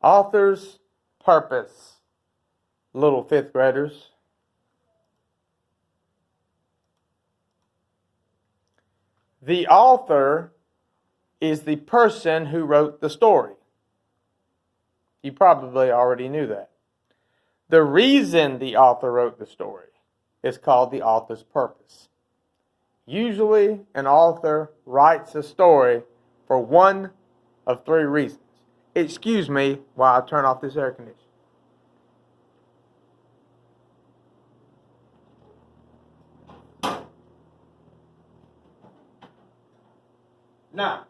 Author's purpose. Little fifth graders. The author is the person who wrote the story. You probably already knew that. The reason the author wrote the story is called the author's purpose. Usually, an author writes a story for one of three reasons. Excuse me while I turn off this air conditioner. Now,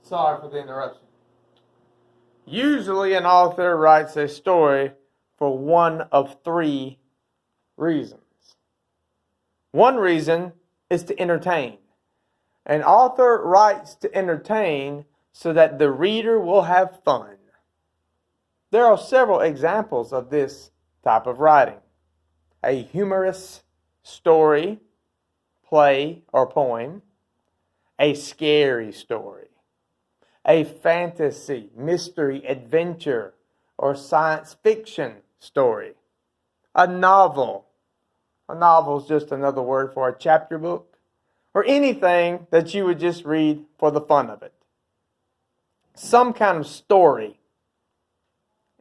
sorry for the interruption. Usually, an author writes a story for one of three reasons. One reason is to entertain. An author writes to entertain so that the reader will have fun. There are several examples of this type of writing. A humorous story, play, or poem. A scary story. A fantasy, mystery, adventure, or science fiction story. A novel. A novel is just another word for a chapter book. Or anything that you would just read for the fun of it. Some kind of story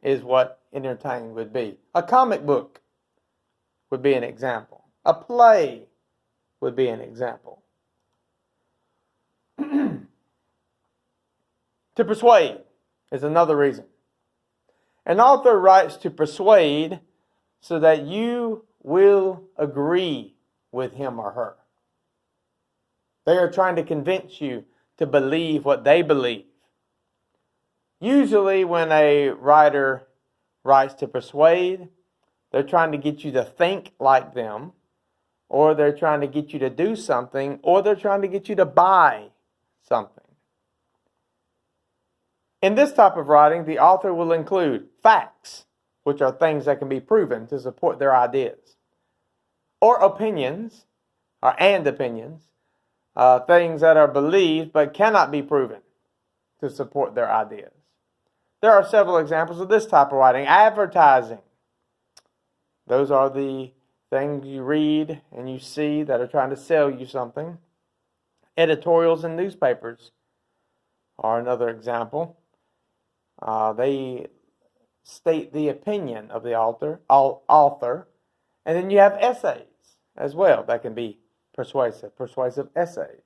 is what entertaining would be. A comic book would be an example. A play would be an example. To persuade is another reason. An author writes to persuade so that you will agree with him or her. They are trying to convince you to believe what they believe. Usually when a writer writes to persuade, they're trying to get you to think like them, or they're trying to get you to do something, or they're trying to get you to buy something. In this type of writing, the author will include facts, which are things that can be proven to support their ideas, or opinions, and opinions, things that are believed but cannot be proven to support their ideas. There are several examples of this type of writing. Advertising. Those are the things you read and you see that are trying to sell you something. Editorials in newspapers are another example. They state the opinion of the author, and then you have essays as well that can be persuasive essays.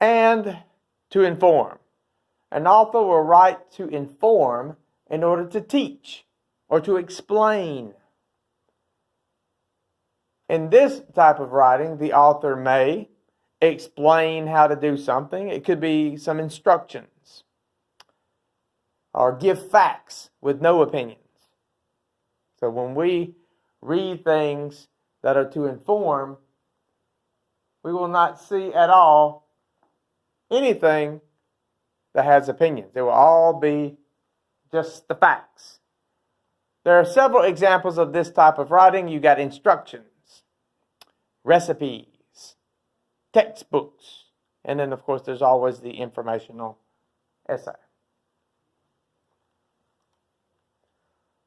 And to inform. An author will write to inform in order to teach or to explain. In this type of writing, the author may explain how to do something. It could be some instructions. Or give facts with no opinions. So when we read things that are to inform, we will not see at all anything that has opinions. They will all be just the facts. There are several examples of this type of writing. You got instructions, recipes, textbooks, and then of course there's always the informational essay.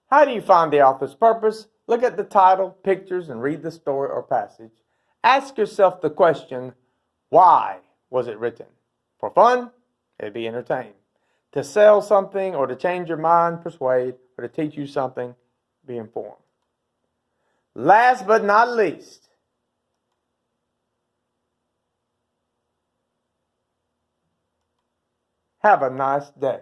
How do you find the author's purpose? Look at the title, pictures, and read the story or passage. Ask yourself the question, why was it written? For fun? It'd be entertaining. To sell something or to change your mind, persuade, or to teach you something, be informed. Last but not least, have a nice day.